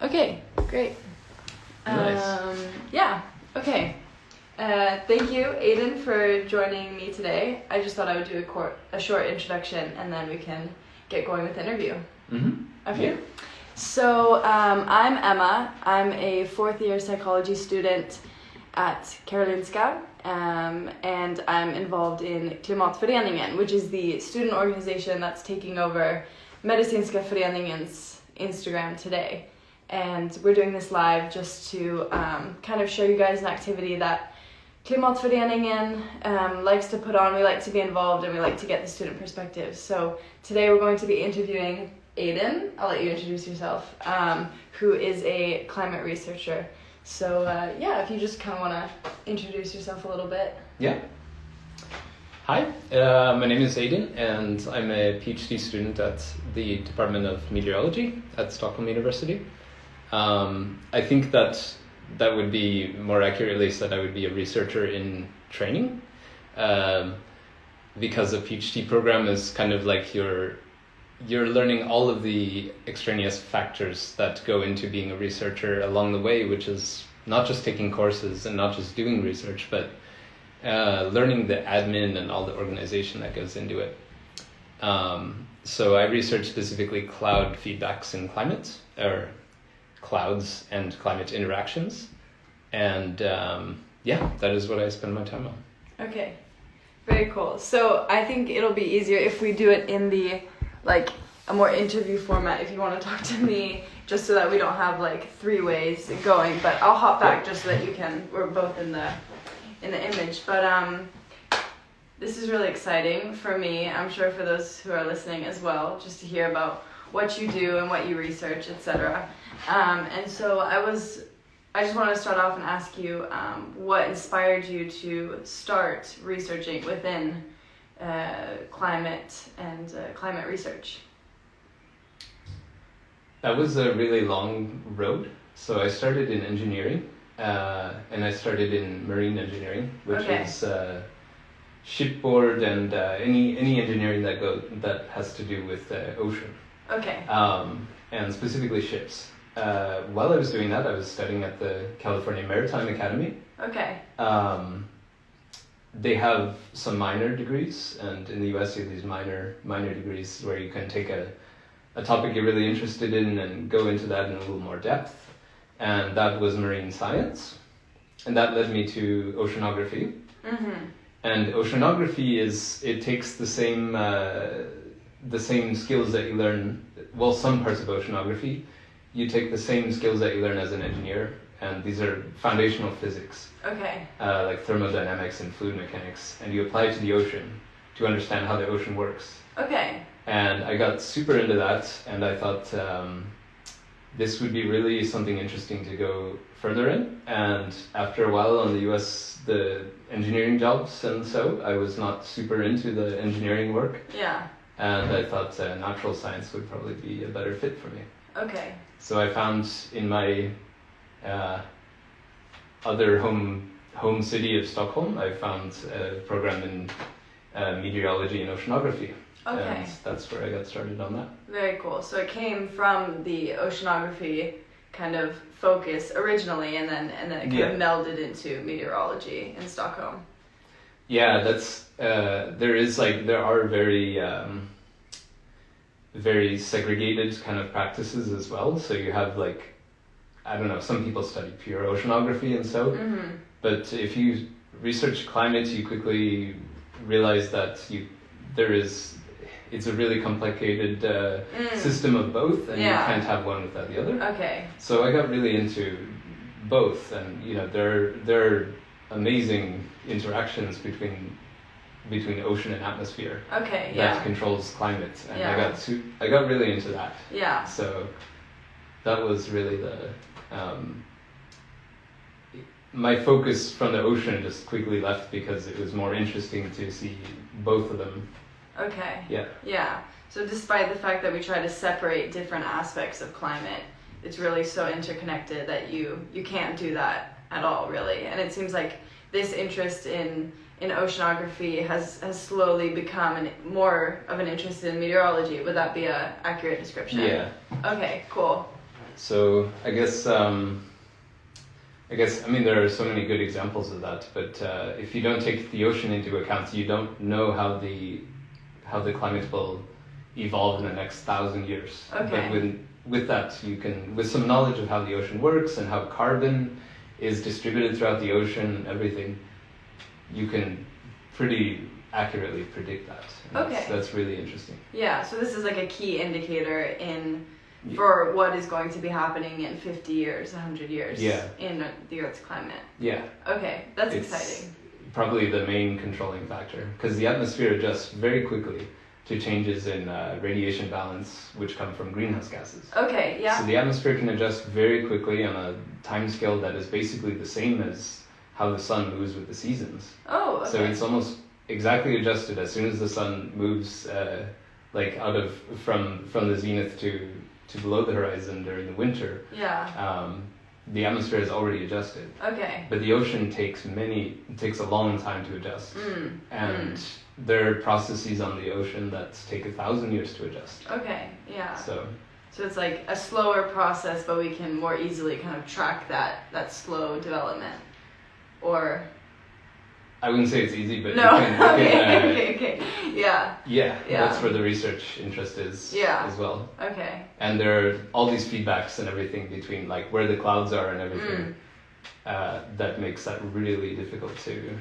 Okay, great. Nice. Yeah, okay. Thank you, Aiden, for joining me today. I just thought I would do a short introduction and then we can get going with the interview. Mm-hmm. Okay. Yeah. So I'm Emma. I'm a fourth year psychology student at Karolinska, and I'm involved in Klimatföreningen, which is the student organization that's taking over Medicinska Föreningens Instagram today. And we're doing this live just to kind of show you guys an activity that Klimatföreningen likes to put on. We like to be involved and we like to get the student perspective. So today we're going to be interviewing Aiden. I'll let you introduce yourself, who is a climate researcher. So if you just kind of want to introduce yourself a little bit. Yeah. Hi, my name is Aiden and I'm a PhD student at the Department of Meteorology at Stockholm University. I think that would be more accurately said I would be a researcher in training, because a PhD program is kind of like you're learning all of the extraneous factors that go into being a researcher along the way, which is not just taking courses and not just doing research, but learning the admin and all the organization that goes into it. So I research specifically cloud feedbacks in climate, or clouds and climate interactions. And that is what I spend my time on. Okay, very cool. So I think it'll be easier if we do it in the a more interview format, if you want to talk to me, just so that we don't have three ways going. But I'll hop back just so that we're both in the image. But this is really exciting for me. I'm sure for those who are listening as well, just to hear about what you do and what you research, etc. And so I just want to start off and ask you what inspired you to start researching within climate and climate research. That was a really long road. So I started in engineering, and I started in marine engineering, which is shipboard and any engineering that has to do with ocean. Okay. And specifically ships. While I was doing that, I was studying at the California Maritime Academy. Okay. They have some minor degrees, and in the US you have these minor degrees where you can take a topic you're really interested in and go into that in a little more depth. And that was marine science. And that led me to oceanography. Mm-hmm. And oceanography it takes the same skills that you learn, well, some parts of oceanography, you take the same skills that you learn as an engineer, and these are foundational physics. Okay. Like thermodynamics and fluid mechanics, and you apply it to the ocean to understand how the ocean works. Okay. And I got super into that, and I thought this would be really something interesting to go further in. And after a while on the engineering jobs, and so I was not super into the engineering work. Yeah. And I thought natural science would probably be a better fit for me. Okay. So I found in my other home city of Stockholm, I found a program in meteorology and oceanography. Okay. And that's where I got started on that. Very cool. So it came from the oceanography kind of focus originally, and then it kind of melded into meteorology in Stockholm. Yeah, that's there are very segregated kind of practices as well. So you have some people study pure oceanography and so, but if you research climate, you quickly realize that it's a really complicated system of both, and you can't have one without the other. Okay. So I got really into both, and there are amazing interactions between ocean and atmosphere. Okay. That controls climate, and I got really into that. Yeah. So that was really my focus from the ocean just quickly left because it was more interesting to see both of them. Okay. Yeah. Yeah. So despite the fact that we try to separate different aspects of climate, it's really so interconnected that you can't do that at all, really. And it seems like this interest in oceanography has slowly become more of an interest in meteorology. Would that be an accurate description? Yeah. Okay, cool. So I guess I mean there are so many good examples of that, but if you don't take the ocean into account, you don't know how the climate will evolve in the next 1,000 years. Okay. But with that, you can, with some knowledge of how the ocean works and how carbon is distributed throughout the ocean and everything, you can pretty accurately predict that. And Okay. That's really interesting. Yeah, so this is like a key indicator for what is going to be happening in 50 years, 100 years in the Earth's climate. Yeah. Okay, that's It's exciting. probably the main controlling factor, because the atmosphere adjusts very quickly to changes in radiation balance, which come from greenhouse gases. Okay, yeah. So the atmosphere can adjust very quickly on a time scale that is basically the same as how the sun moves with the seasons. Oh, okay. So it's almost exactly adjusted as soon as the sun moves like out of from the zenith to below the horizon during the winter. Yeah. The atmosphere is already adjusted. Okay. But the ocean takes a long time to adjust. And there are processes on the ocean that take 1,000 years to adjust. Okay, yeah. So it's like a slower process, but we can more easily kind of track that slow development. Or I wouldn't say it's easy, but no. you can, Okay. Yeah. Yeah, that's where the research interest is as well. Okay. And there are all these feedbacks and everything between like where the clouds are and everything that makes that really difficult to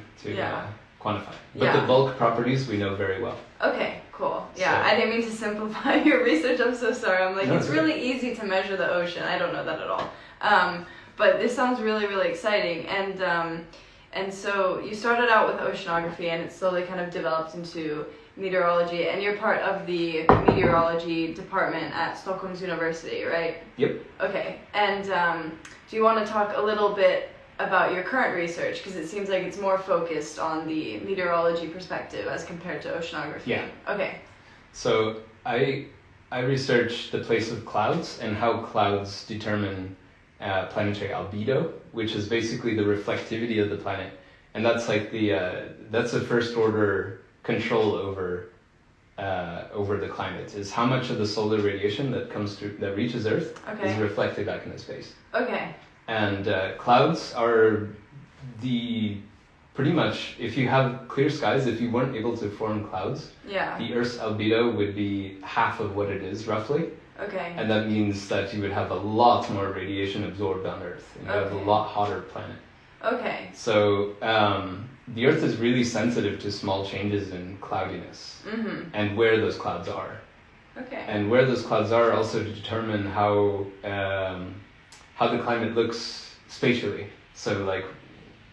quantify. But the bulk properties we know very well. Okay, cool. Yeah, So, I didn't mean to simplify your research. I'm so sorry. I'm like, no, it's really easy to measure the ocean. I don't know that at all. But this sounds really, really exciting. And so you started out with oceanography, and it slowly kind of developed into meteorology, and you're part of the meteorology department at Stockholm's University, right? Yep. Okay, and do you want to talk a little bit about your current research, because it seems like it's more focused on the meteorology perspective as compared to oceanography? Yeah. Okay. So I research the place of clouds and how clouds determine planetary albedo, which is basically the reflectivity of the planet, and that's like that's a first order control over the climate, is how much of the solar radiation that comes through that reaches Earth is reflected back into space. Okay. And clouds are pretty much, if you have clear skies, if you weren't able to form clouds, the Earth's albedo would be half of what it is roughly. Okay. And that means that you would have a lot more radiation absorbed on Earth, and you have a lot hotter planet. Okay. So the Earth is really sensitive to small changes in cloudiness and where those clouds are. Okay. And where those clouds are also determine how the climate looks spatially. So like,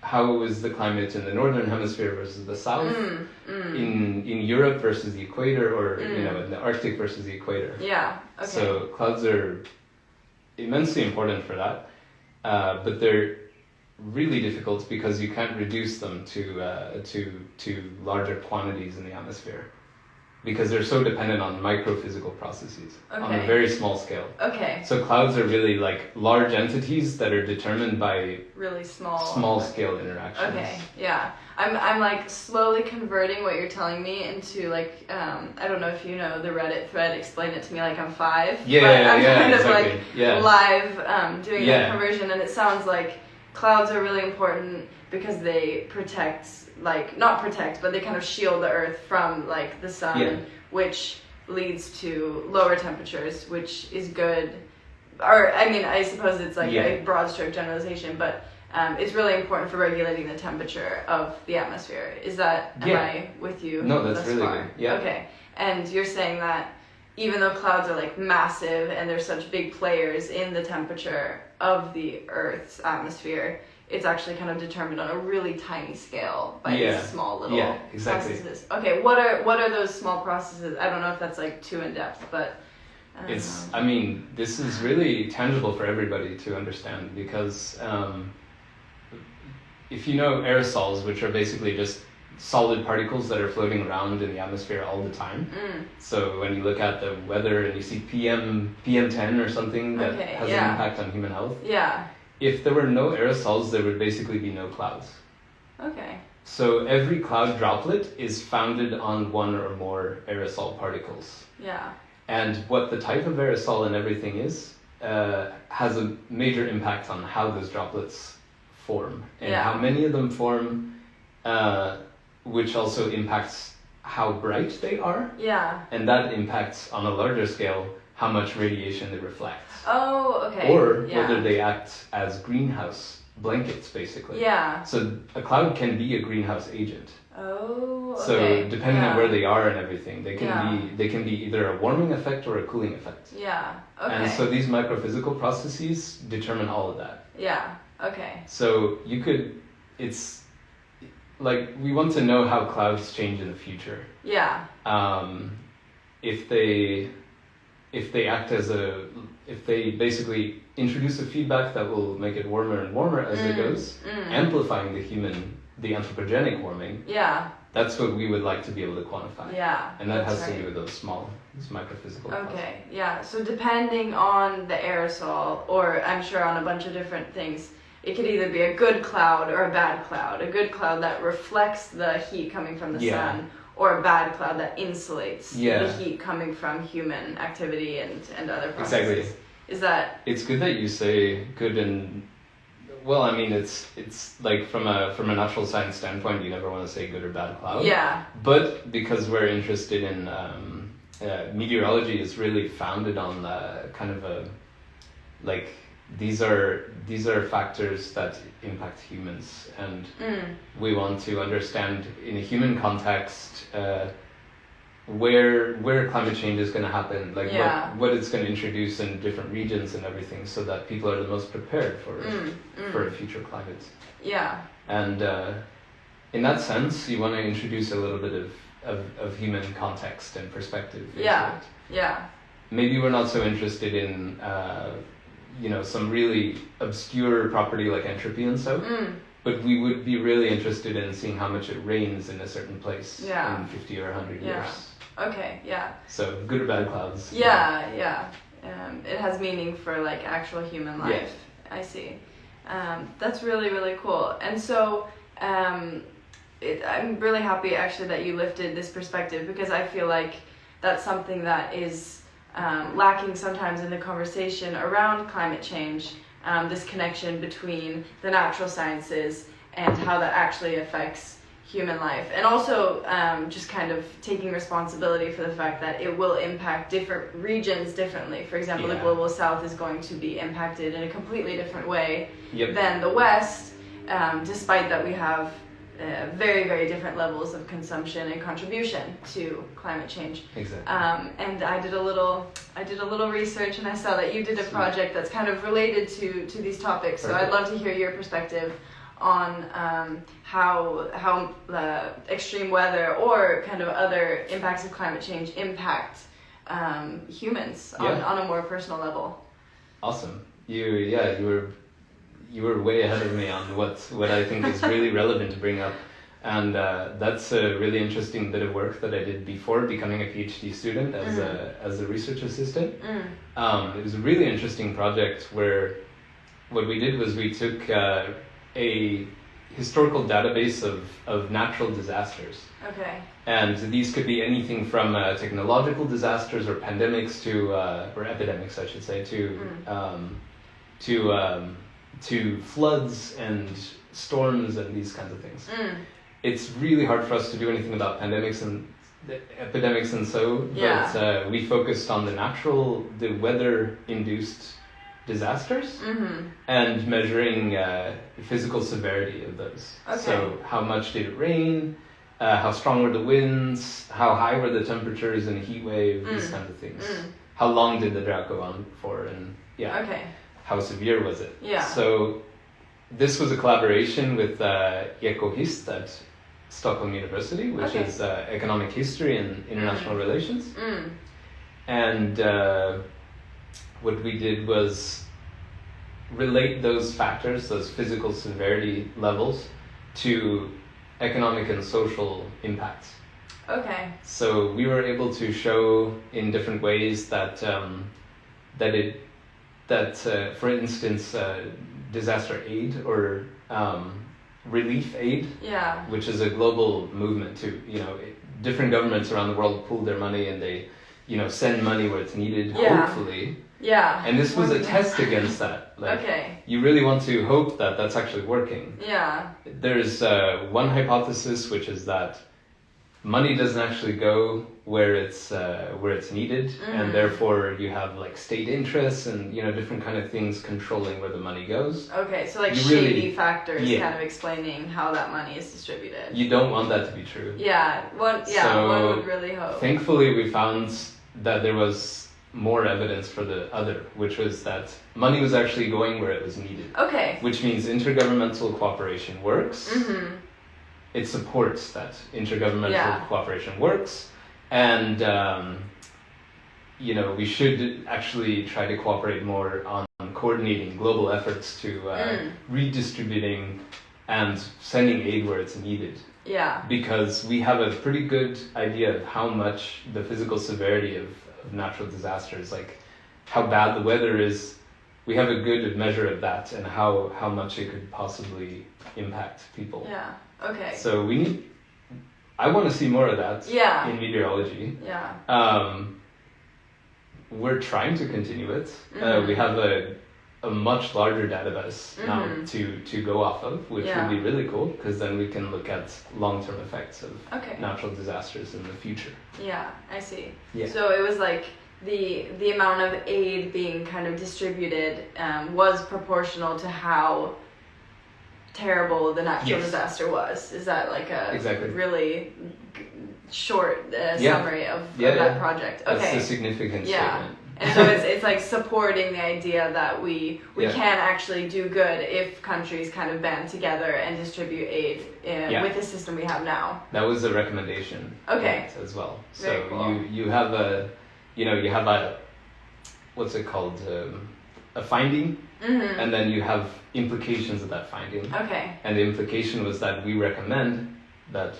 how is the climate in the northern hemisphere versus the south, in Europe versus the equator, or in the Arctic versus the equator? Yeah. Okay. So clouds are immensely important for that, but they're really difficult because you can't reduce them to larger quantities in the atmosphere, because they're so dependent on microphysical processes on a very small scale. Okay. So clouds are really like large entities that are determined by really small scale interactions. Okay, yeah. I'm like slowly converting what you're telling me into like I don't know if you know the Reddit thread, explain it to me like I'm 5. Yeah, but I'm kind of exactly. like live doing that conversion, and it sounds like clouds are really important because they protect, like not protect, but they kind of shield the Earth from like the sun, which leads to lower temperatures, which is good. Or I mean, I suppose it's like a broad stroke generalization, but it's really important for regulating the temperature of the atmosphere. Is that, am I with you? No, that's really far? good. Yeah. Okay. And you're saying that even though clouds are like massive and they're such big players in the temperature of the Earth's atmosphere, it's actually kind of determined on a really tiny scale by these small little processes. Okay, what are those small processes? I don't know if that's like too in depth, but I mean, this is really tangible for everybody to understand, because if you know aerosols, which are basically just solid particles that are floating around in the atmosphere all the time. So when you look at the weather and you see PM10 or something that has an impact on human health. Yeah. If there were no aerosols, there would basically be no clouds. Okay. So every cloud droplet is founded on one or more aerosol particles. Yeah. And what the type of aerosol and everything is has a major impact on how those droplets form and Yeah. how many of them form, which also impacts how bright they are, Yeah. and that impacts on a larger scale how much radiation they reflect. Oh, okay. Or Yeah. whether they act as greenhouse blankets, basically. Yeah. So a cloud can be a greenhouse agent. Oh, okay. So depending Yeah. on where they are and everything, they can Yeah. they can be either a warming effect or a cooling effect. Yeah. Okay. And so these microphysical processes determine all of that. Yeah. Okay. So you could, it's like we want to know how clouds change in the future. Yeah. If they act as if they basically introduce a feedback that will make it warmer and warmer as it goes, amplifying the anthropogenic warming, Yeah. that's what we would like to be able to quantify. Yeah. And that that's has to right. do with those microphysical processes. Okay, yeah. So depending on the aerosol, or I'm sure on a bunch of different things, it could either be a good cloud or a bad cloud. A good cloud that reflects the heat coming from the Yeah. sun, or a bad cloud that insulates Yeah. the heat coming from human activity and other processes. Exactly. Is that... It's good that you say good and well. I mean, it's like from a natural science standpoint, you never want to say good or bad cloud. Yeah. But because we're interested in meteorology, is really founded on kind of a like these are factors that impact humans, and we want to understand in a human context where climate change is going to happen, like Yeah. what it's going to introduce in different regions and everything, so that people are the most prepared for a future climate. Yeah. And in that sense, you want to introduce a little bit of human context and perspective into Yeah. it. Yeah. Maybe we're not so interested in some really obscure property like entropy and so, but we would be really interested in seeing how much it rains in a certain place Yeah. in 50 or 100 Yeah. years. Okay, yeah. So good or bad clouds. Yeah, yeah. It has meaning for like actual human life. I see. That's really, really cool. And so I'm really happy actually that you lifted this perspective, because I feel like that's something that is lacking sometimes in the conversation around climate change, this connection between the natural sciences and how that actually affects human life, and also just kind of taking responsibility for the fact that it will impact different regions differently. For example, the global south is going to be impacted in a completely different way than the west, despite that we have very, very different levels of consumption and contribution to climate change. Exactly. And I did a little research, and I saw that you did a project that's kind of related to these topics. So I'd love to hear your perspective on how extreme weather or kind of other impacts of climate change impact humans on a more personal level. Awesome. You were way ahead of me on what I think is really relevant to bring up, and that's a really interesting bit of work that I did before becoming a PhD student as a research assistant. It was a really interesting project where what we did was we took a historical database of natural disasters. Okay. And these could be anything from technological disasters or pandemics or epidemics, I should say, to floods and storms and these kinds of things. It's really hard for us to do anything about pandemics and epidemics and so, but we focused on the weather-induced disasters and measuring physical severity of those. Okay. So how much did it rain, how strong were the winds, how high were the temperatures in a heat wave, these kinds of things. How long did the drought go on for, and Okay. how severe was it? Yeah. So this was a collaboration with Ekohist at Stockholm University, which is economic history and international relations. And what we did was relate those factors, those physical severity levels, to economic and social impacts. Okay. So we were able to show in different ways that for instance, disaster aid or relief aid, which is a global movement too. Different governments around the world pool their money and they, send money where it's needed, hopefully, Yeah. And this was a test against that. Like, okay. you really want to hope that that's actually working. Yeah. There's one hypothesis, which is that money doesn't actually go where it's needed, and therefore you have like state interests and different kind of things controlling where the money goes. Okay, so like You shady really- factors yeah. kind of explaining how that money is distributed. You don't want that to be true. Yeah, one would really hope. Thankfully, we found that there was more evidence for the other, which was that money was actually going where it was needed. Okay. Which means intergovernmental cooperation works. Mm-hmm. It supports that intergovernmental Yeah. cooperation works, and we should actually try to cooperate more on coordinating global efforts to redistributing and sending aid where it's needed. Yeah. Because we have a pretty good idea of how much the physical severity of natural disasters, like how bad the weather is, we have a good measure of that and how much it could possibly impact people. Yeah. Okay. So I want to see more of that Yeah. in meteorology. Yeah. We're trying to continue it. We have a much larger database now to go off of, which Yeah. would be really cool, because then we can look at long-term effects of Okay. natural disasters in the future. Yeah, I see. Yeah. So it was like the amount of aid being kind of distributed was proportional to how terrible the natural Yes. disaster was. Is that like a Exactly. really short Yeah. summary of Yeah, that yeah. project? That's Okay. the significant Yeah. statement. And so it's like supporting the idea that we Yeah. can actually do good if countries kind of band together and distribute aid Yeah. with the system we have now. That was a recommendation. Okay. As well. So Very cool. you have a what's it called, a finding, Mm-hmm. and then you have implications of that finding. Okay. And the implication was that we recommend that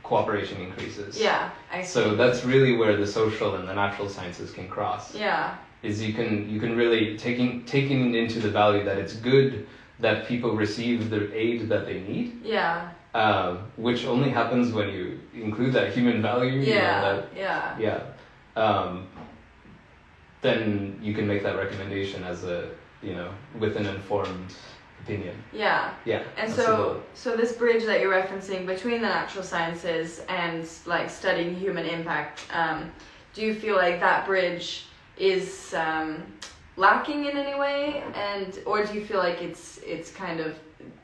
cooperation increases. Yeah, I see. So that's really where the social and the natural sciences can cross. Yeah. Is you can really taking into the value that it's good that people receive the aid that they need. Yeah. Which only happens when you include that human value. Yeah. Yeah. Then you can make that recommendation as with an informed opinion. Yeah. Yeah. And that's the goal. so this bridge that you're referencing between the natural sciences and like studying human impact, do you feel like that bridge is lacking in any way, or do you feel like it's kind of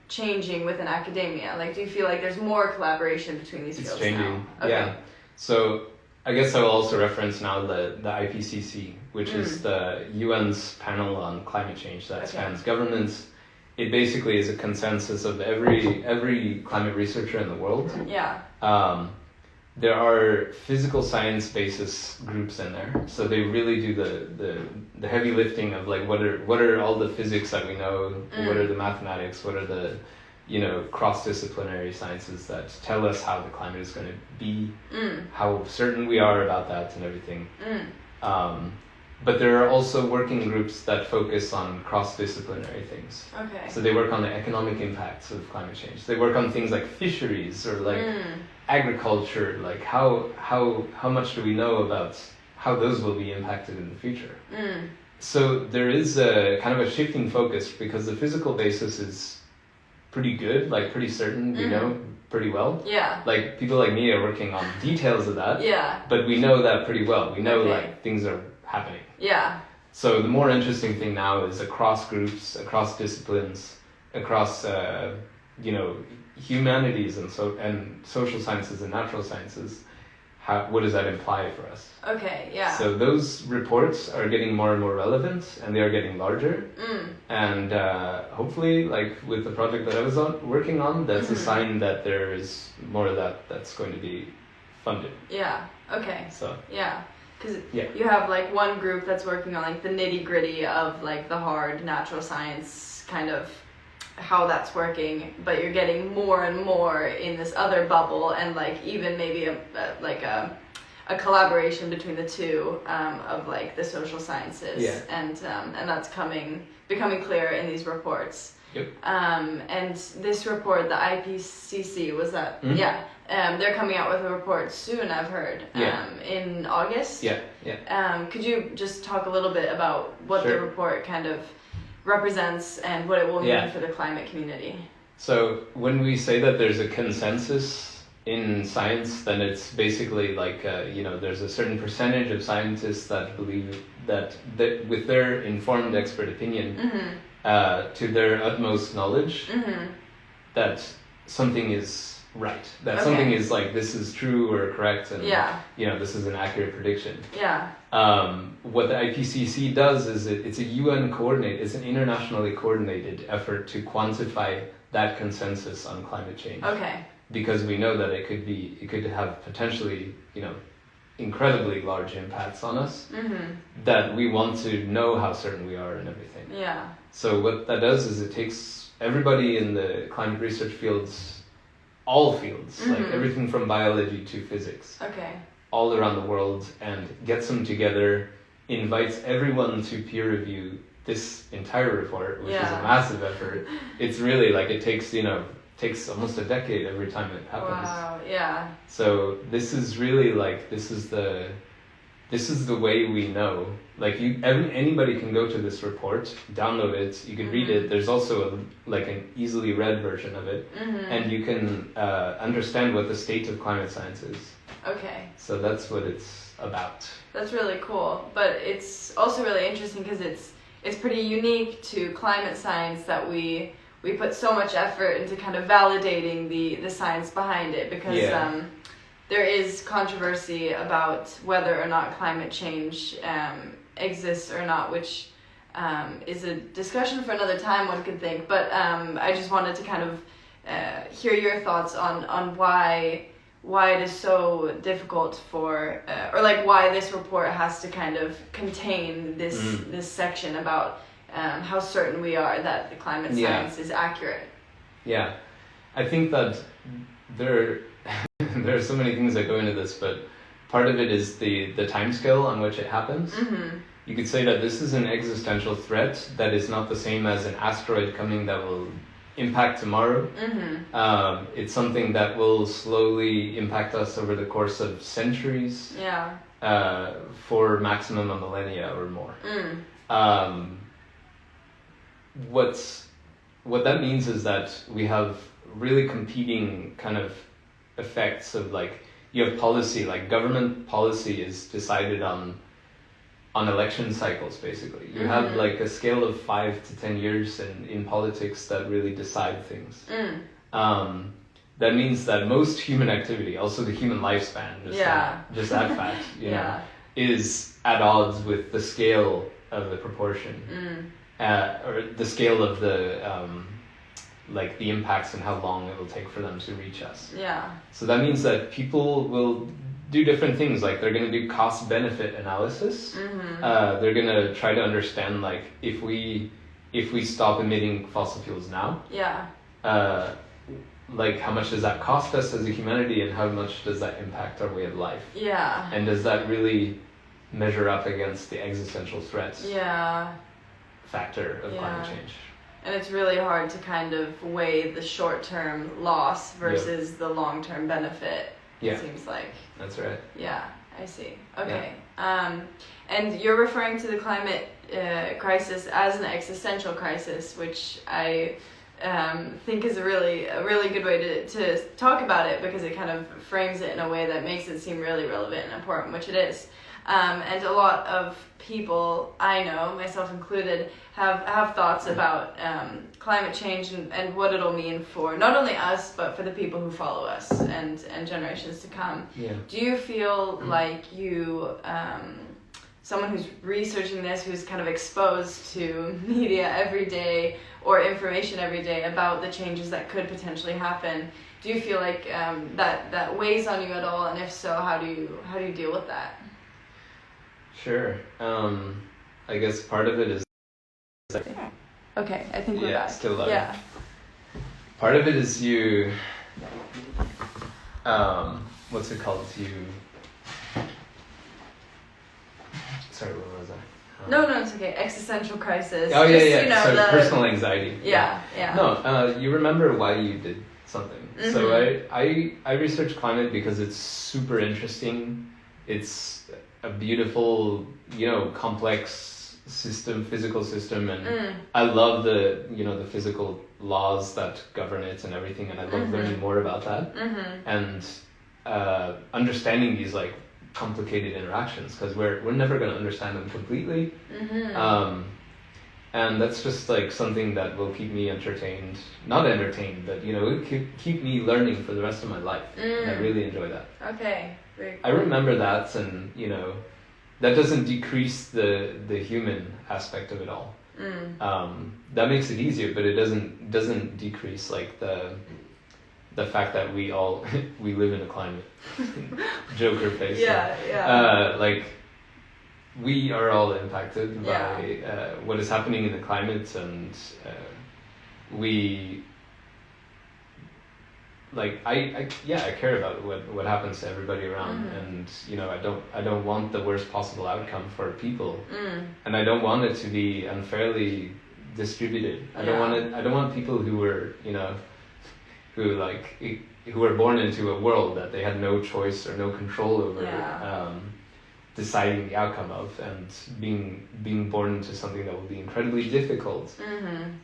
changing within academia? Like, do you feel like there's more collaboration between these fields It's changing. now? Okay. Yeah. So I guess I will also reference now the IPCC, which is the UN's panel on climate change that spans governments. It basically is a consensus of every climate researcher in the world. Yeah. There are physical science basis groups in there, so they really do the heavy lifting of like what are all the physics that we know, what are the mathematics, what are the cross-disciplinary sciences that tell us how the climate is going to be, how certain we are about that and everything. But there are also working groups that focus on cross-disciplinary things. Okay. So they work on the economic impacts of climate change. They work on things like fisheries or like agriculture, like how much do we know about how those will be impacted in the future. So there is a kind of a shifting focus because the physical basis is pretty good, like pretty certain, we know pretty well. Yeah. Like people like me are working on details of that. Yeah. But we know that pretty well. We know Okay. like things are happening. Yeah. So the more interesting thing now is across groups, across disciplines, across humanities and social sciences and natural sciences. What does that imply for us? Okay. Yeah. So those reports are getting more and more relevant, and they are getting larger. And hopefully, like with the project that I was working on, that's a sign that there is more of that's going to be funded. Yeah. Okay. So yeah. Because you have like one group that's working on like the nitty gritty of like the hard natural science kind of how that's working, but you're getting more and more in this other bubble, and like even maybe a a collaboration between the two of like the social sciences, and that's becoming clear in these reports. Yep. And this report, the IPCC, was that? Mm-hmm. They're coming out with a report soon, I've heard. In August. Could you just talk a little bit about what the report kind of represents and what it will mean for the climate community? So when we say that there's a consensus in science, then it's basically like, there's a certain percentage of scientists that believe that with their informed expert opinion, mm-hmm. To their utmost knowledge, mm-hmm. that something is right, that something is like, this is true or correct, and this is an accurate prediction. What the IPCC does is it's a it's an internationally coordinated effort to quantify that consensus on climate change. Because we know that it could have potentially, incredibly large impacts on us, mm-hmm. that we want to know how certain we are and everything. So what that does is it takes everybody in the climate research fields, all fields, mm-hmm. like everything from biology to physics, all around the world, and gets them together, invites everyone to peer review this entire report, which is a massive effort. It's really like, it takes almost a decade every time it happens. Wow, yeah. So this is really like, this is the way we know. Like anybody can go to this report, download it, you can mm-hmm. read it. There's also an easily read version of it, mm-hmm. and you can understand what the state of climate science is. So that's what it's about. That's really cool, but it's also really interesting because it's pretty unique to climate science that we put so much effort into kind of validating the science behind it, because there is controversy about whether or not climate change exists or not, which is a discussion for another time, one could think. But I just wanted to kind of hear your thoughts on why it is so difficult for, or like why this report has to kind of contain this section about how certain we are that the climate science is accurate. I think that there are so many things that go into this, but part of it is the timescale on which it happens. Mm-hmm. You could say that this is an existential threat that is not the same as an asteroid coming that will impact tomorrow. Mm-hmm. It's something that will slowly impact us over the course of centuries, for maximum a millennia or more. What that means is that we have really competing kind of effects of, like, you have policy, like government policy is decided on election cycles, basically. You mm-hmm. have like a scale of 5 to 10 years in politics that really decide things. That means that most human activity, also the human lifespan, just that fact, know, is at odds with the scale of the proportion. Or the scale of the the impacts and how long it will take for them to reach us. So that means that people will do different things. Like, they're going to do cost-benefit analysis. Mm-hmm. They're going to try to understand, like, if we stop emitting fossil fuels now, like, how much does that cost us as a humanity, and how much does that impact our way of life? And does that really measure up against the existential threats? Factor of climate change. And it's really hard to kind of weigh the short-term loss versus the long-term benefit, it seems like. That's right. I see. Okay. And you're referring to the climate crisis as an existential crisis, which I think is a really good way to talk about it, because it kind of frames it in a way that makes it seem really relevant and important, which it is. And a lot of people I know, myself included, have thoughts about climate change and what it'll mean for not only us, but for the people who follow us and generations to come. Do you feel like you, someone who's researching this, who's kind of exposed to media every day or information every day about the changes that could potentially happen, do you feel like that weighs on you at all? And if so, how do you deal with that? Sure. I guess part of it is... Okay, I think we're back. Still live. Part of it is you... what's it called? sorry, what was I? No, it's okay. Existential crisis. Oh, Just, yeah. You know, so personal anxiety. Yeah. No, you remember why you did something. Mm-hmm. So I research climate because it's super interesting. It's a beautiful, complex system, physical system, and I love the physical laws that govern it and everything, and I love learning more about that and understanding these like complicated interactions, because we're never going to understand them completely, and that's just like something that will keep me entertained, not entertained, but it'll keep me learning for the rest of my life. And I really enjoy that. Okay, very cool. I remember that, and that doesn't decrease the human aspect of it all. That makes it easier, but it doesn't decrease like the fact that we live in a climate. Joker face. Yeah. Like we are all impacted by what is happening in the climate, and we like I care about what happens to everybody around, and I don't want the worst possible outcome for people, and I don't want it to be unfairly distributed. I don't want people who were who were born into a world that they had no choice or no control over deciding the outcome of, and being born into something that will be incredibly difficult.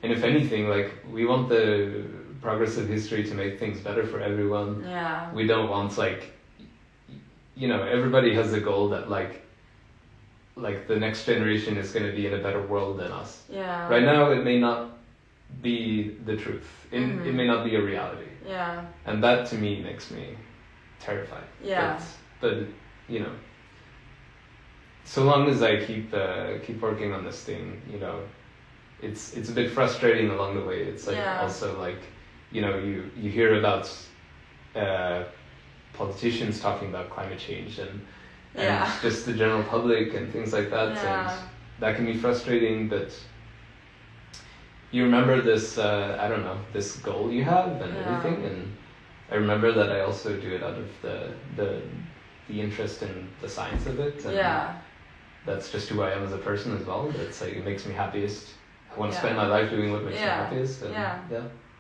And if anything, like, we want the progress of history to make things better for everyone. We don't want everybody has the goal that like the next generation is going to be in a better world than us. Right now it may not be the truth. It may not be a reality. And that to me makes me terrified. But so long as I keep working on this thing, it's a bit frustrating along the way. It's like also like you hear about politicians talking about climate change and just the general public and things like that, and that can be frustrating. But you remember this this goal you have and everything, and I remember that I also do it out of the interest in the science of it, and that's just who I am as a person as well. It's like, it makes me happiest. I want to spend my life doing what makes me happiest, and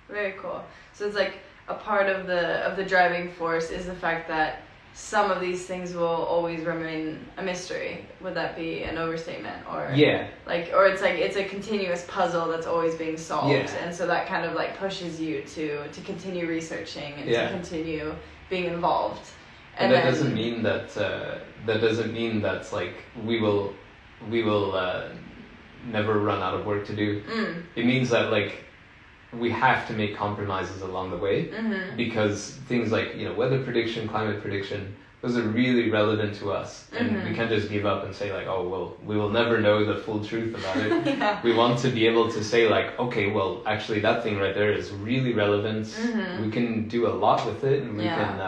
very cool. So it's like a part of the driving force is the fact that some of these things will always remain a mystery. Would that be an overstatement? Or or it's like it's a continuous puzzle that's always being solved, and so that kind of like pushes you to continue reaching and to continue being involved. And that doesn't mean that like we will never run out of work to do. It means that like we have to make compromises along the way, because things like weather prediction, climate prediction, those are really relevant to us, and we can't just give up and say like, oh well, we will never know the full truth about it. We want to be able to say like, okay, well actually that thing right there is really relevant. We can do a lot with it, and we can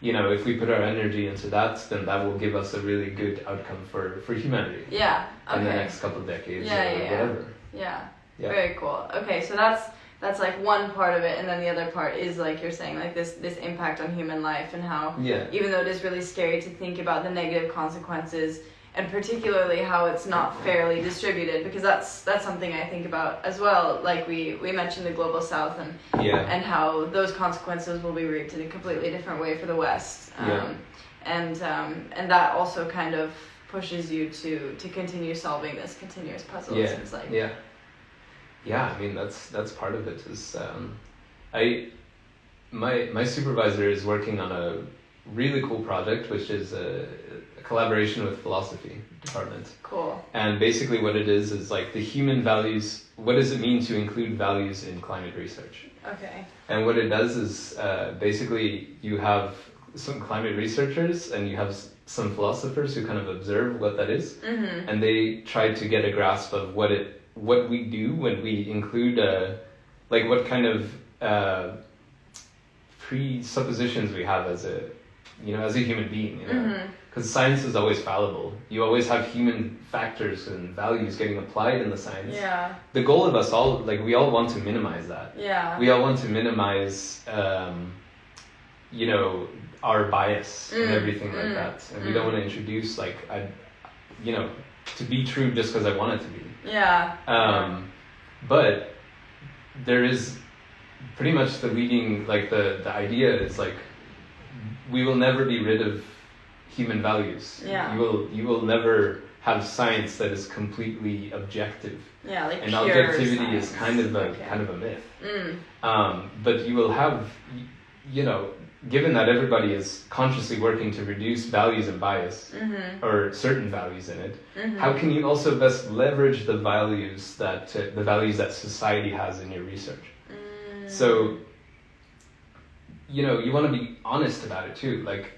if we put our energy into that, then that will give us a really good outcome for humanity. In the next couple of decades or whatever. Very cool. Okay, so that's like one part of it, and then the other part is like you're saying, like this impact on human life, and how even though it is really scary to think about the negative consequences, and particularly how it's not fairly distributed, because that's something I think about as well. Like we mentioned the global south, and how those consequences will be reaped in a completely different way for the West, and that also kind of pushes you to continue solving this continuous puzzle. It seems like. I mean that's part of it. Is my supervisor is working on a really cool project, which is a collaboration with philosophy department. Cool. And basically what it is like the human values. What does it mean to include values in climate research? Okay. And what it does is basically you have some climate researchers and you have some philosophers who kind of observe what that is, and they try to get a grasp of what we do when we include like what kind of presuppositions we have as a human being, because science is always fallible. You always have human factors and values getting applied in the science. The goal of us all, like, we all want to minimize that. We all want to minimize our bias and everything like that, and we don't want to introduce like to be true just because I want it to be. Yeah. But there is pretty much the leading, like the idea is like, we will never be rid of human values. Yeah. You will never have science that is completely objective. Yeah, like and pure objectivity science. is kind of a myth. But you will have, given that everybody is consciously working to reduce values and bias, or certain values in it, how can you also best leverage the values that society has in your research? So, you want to be honest about it too. Like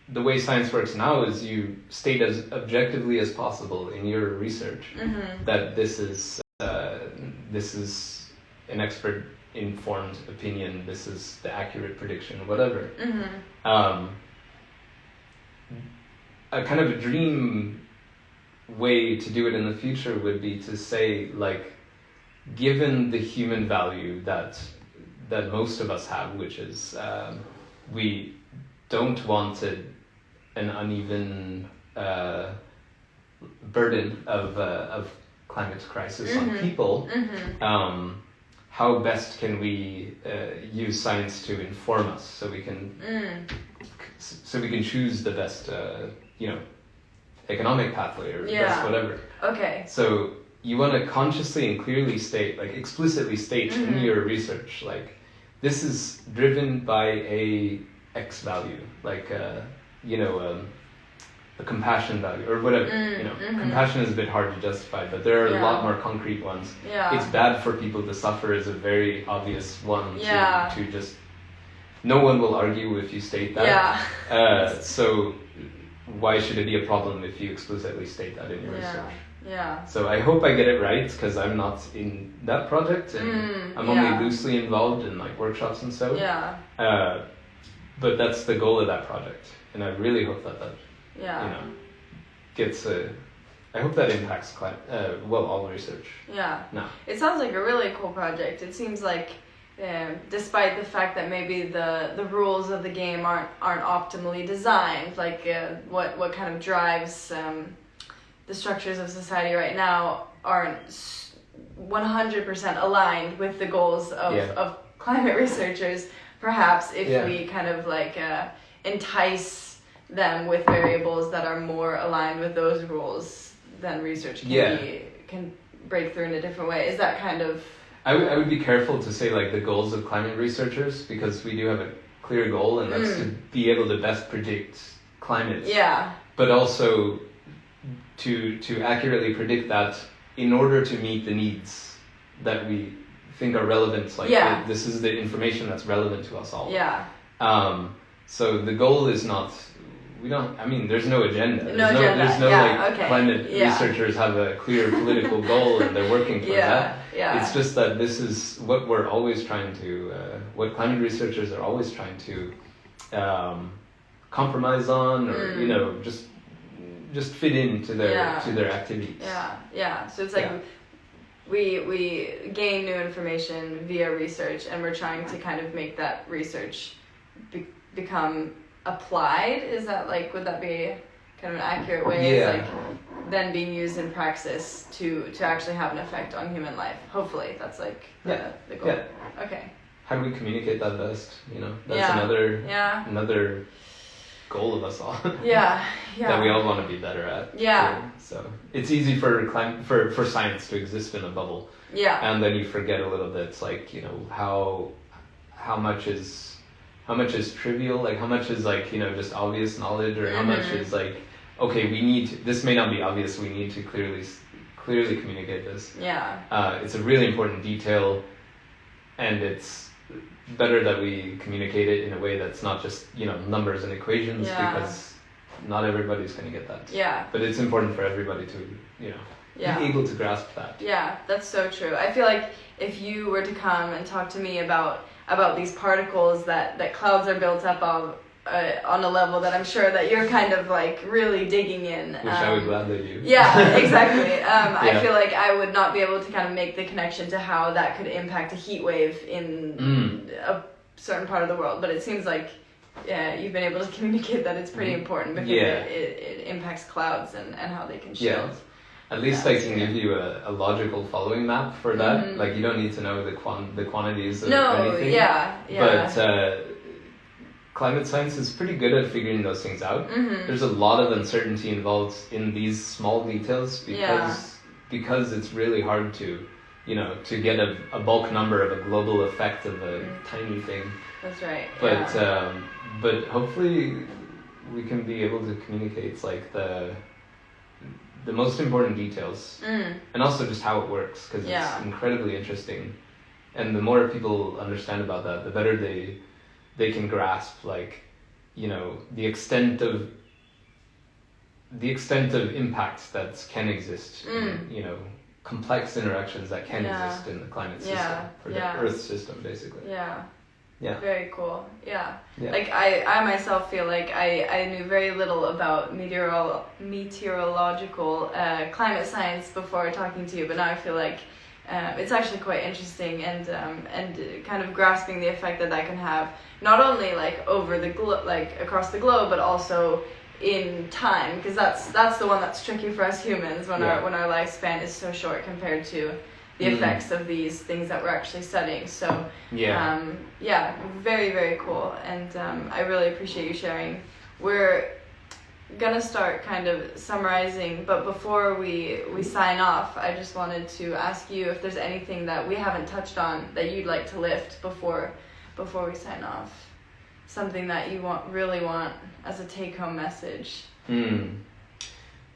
the way science works now is you state as objectively as possible in your research that this is an expert informed opinion, this is the accurate prediction, whatever. A kind of a dream way to do it in the future would be to say, like, given the human value that most of us have, which is we don't want an uneven burden of climate crisis on people. How best can we use science to inform us so we can choose the best economic pathway or best whatever. Okay. So you want to consciously and clearly state, like explicitly state in your research, like this is driven by a X value, like a compassion value or whatever. Compassion is a bit hard to justify, but there are a lot more concrete ones. It's bad for people to suffer is a very obvious one to just, no one will argue if you state that. So why should it be a problem if you explicitly state that in your research? So I hope I get it right, because I'm not in that project and I'm only loosely involved in like workshops and so. But that's the goal of that project, and I really hope that gets I hope that impacts all research. It sounds like a really cool project. It seems like despite the fact that maybe the rules of the game aren't optimally designed, like what kind of drives the structures of society right now aren't 100% aligned with the goals of climate researchers. Perhaps if we kind of like entice them with variables that are more aligned with those rules, then research can break through in a different way. Is that kind of... I would be careful to say like the goals of climate researchers, because we do have a clear goal, and that's to be able to best predict climate. But also to accurately predict that in order to meet the needs that we think are relevant, like this is the information that's relevant to us all. So the goal is not, there's no agenda. There's no climate researchers have a clear political goal and they're working for that. It's just that this is what we're always trying to, what climate researchers are always trying to compromise on, or just fit into their activities. So it's like we gain new information via research, and we're trying to kind of make that research become applied. Is that like, would that be kind of an accurate way? It's like then being used in praxis to actually have an effect on human life. Hopefully that's like the goal. Okay. How do we communicate that best? That's another goal of us all. That we all want to be better at. So it's easy for science to exist in a bubble. And then you forget a little bit, like, how much is trivial, like how much is like, just obvious knowledge, or how much is like, okay, this may not be obvious, we need to clearly communicate this. It's a really important detail, and it's better that we communicate it in a way that's not just, numbers and equations, because not everybody's going to get that. But it's important for everybody to, be able to grasp that. That's so true. I feel like if you were to come and talk to me about these particles that clouds are built up of on a level that I'm sure that you're kind of like really digging in. Which I would gladly do. Exactly. I feel like I would not be able to kind of make the connection to how that could impact a heat wave in a certain part of the world, but it seems like you've been able to communicate that it's pretty important because it impacts clouds and how they can shield. At least I can give you a logical following map for that. Like you don't need to know the quantities of anything. But climate science is pretty good at figuring those things out. There's a lot of uncertainty involved in these small details because it's really hard to get a bulk number of a global effect of a tiny thing. That's right. But hopefully we can be able to communicate like the most important details and also just how it works, because it's incredibly interesting, and the more people understand about that, the better they can grasp like the extent of impacts that can exist in, complex interactions that can exist in the climate system or the Earth system basically. Yeah. Very cool. Yeah. Like I myself feel like I knew very little about meteorological climate science before talking to you, but now I feel like it's actually quite interesting and kind of grasping the effect that can have not only like over the across the globe, but also in time, because that's the one that's tricky for us humans when our lifespan is so short compared to the effects of these things that we're actually studying. So very, very cool, and I really appreciate you sharing. We're gonna start kind of summarizing, but before we sign off, I just wanted to ask you if there's anything that we haven't touched on that you'd like to lift before we sign off. Something that you really want as a take-home message.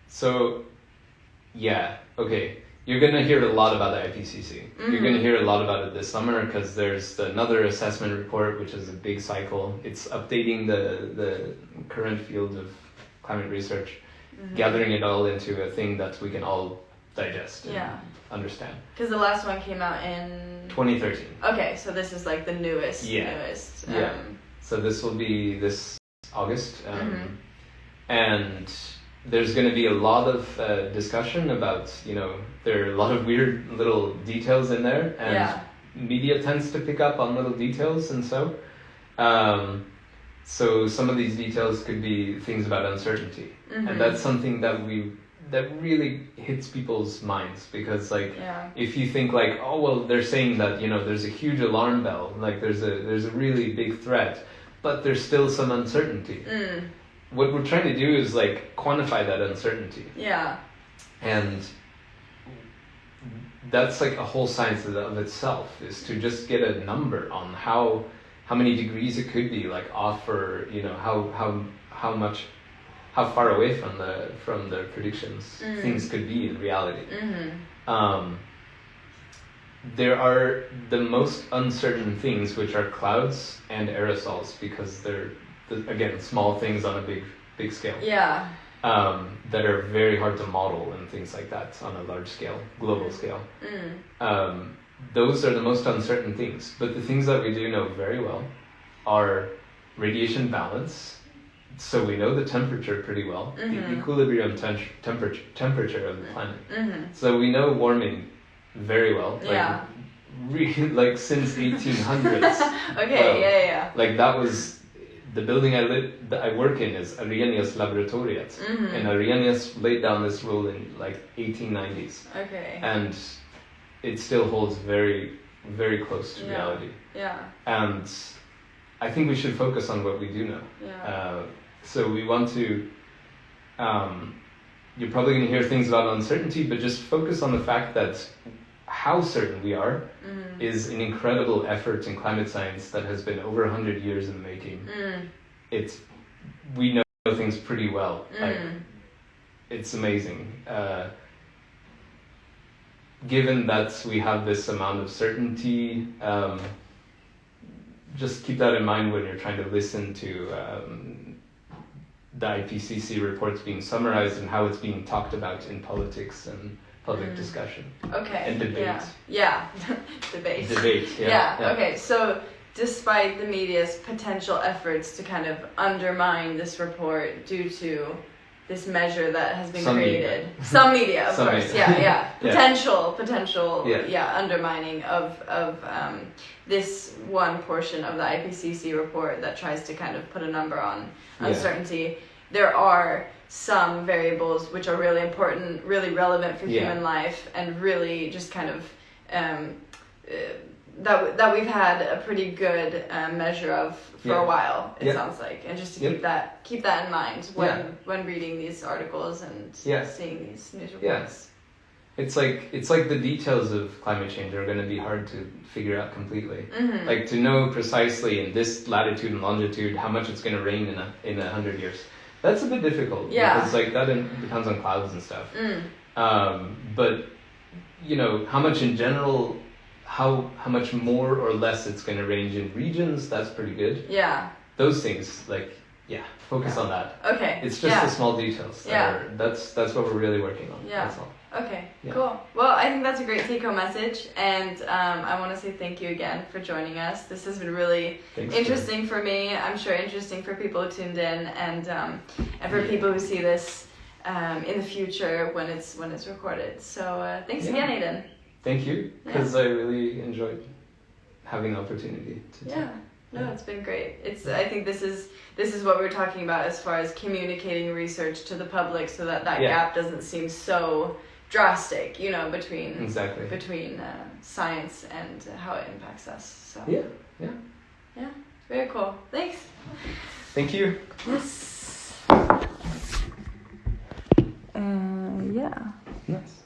So, okay. You're going to hear a lot about the IPCC. You're going to hear a lot about it this summer because there's another assessment report, which is a big cycle. It's updating the current field of climate research, gathering it all into a thing that we can all digest and understand. Because the last one came out in 2013. Okay, so this is like the newest. So this will be this August, and there's going to be a lot of discussion about, there are a lot of weird little details in there, and media tends to pick up on little details, and so some of these details could be things about uncertainty, and that's something that really hits people's minds, because if you think like, oh well, they're saying that there's a huge alarm bell, like there's a really big threat, but there's still some uncertainty. What we're trying to do is like quantify that uncertainty. And that's like a whole science of itself, is to just get a number on how many degrees it could be like off, or how far away from the predictions things could be in reality. There are the most uncertain things, which are clouds and aerosols, because they're again small things on a big scale. That are very hard to model and things like that on a large scale, global scale. Those are the most uncertain things. But the things that we do know very well are radiation balance. So we know the temperature pretty well, the equilibrium temperature of the planet. So we know warming very well, like since 1800s. Like that was the building I work in is Arrhenius Laboratoriet, and Arrhenius laid down this rule in like 1890s. And it still holds very, very close to reality. And I think we should focus on what we do know. So we want to, you're probably going to hear things about uncertainty, but just focus on the fact that how certain we are is an incredible effort in climate science that has been over 100 years in the making. We know things pretty well. Like, it's amazing. Given that we have this amount of certainty, just keep that in mind when you're trying to listen to the IPCC reports being summarized and how it's being talked about in politics and public discussion. And debate. Debate. Okay, so despite the media's potential efforts to kind of undermine this report due to this measure that has been Some created. media. Some media, of Some course. media. Yeah. Potential. Yeah. Undermining of this one portion of the IPCC report that tries to kind of put a number on uncertainty. There are some variables which are really important, really relevant for human life, and really just kind of that we've had a pretty good measure of for a while. It sounds like, and just to keep that in mind when reading these articles and seeing these news reports. It's like the details of climate change are going to be hard to figure out completely. Mm-hmm. Like to know precisely in this latitude and longitude how much it's going to rain in 100 years. That's a bit difficult. Yeah. Because like that depends on clouds and stuff. But you know how much in general, how much more or less it's going to range in regions. That's pretty good. Yeah. Those things focus on that. Okay. It's just the small details. That's what we're really working on. Yeah. That's all. Okay, cool. Well, I think that's a great take-home message, and I want to say thank you again for joining us. This has been really interesting for me. I'm sure interesting for people who tuned in, and for people who see this in the future when it's recorded. So thanks again, Aiden. Thank you, because I really enjoyed having the opportunity to talk. No, it's been great. I think this is what we were talking about as far as communicating research to the public, so that gap doesn't seem so drastic, between science and how it impacts us. So very cool. Thanks. Thank you. Yes. Nice.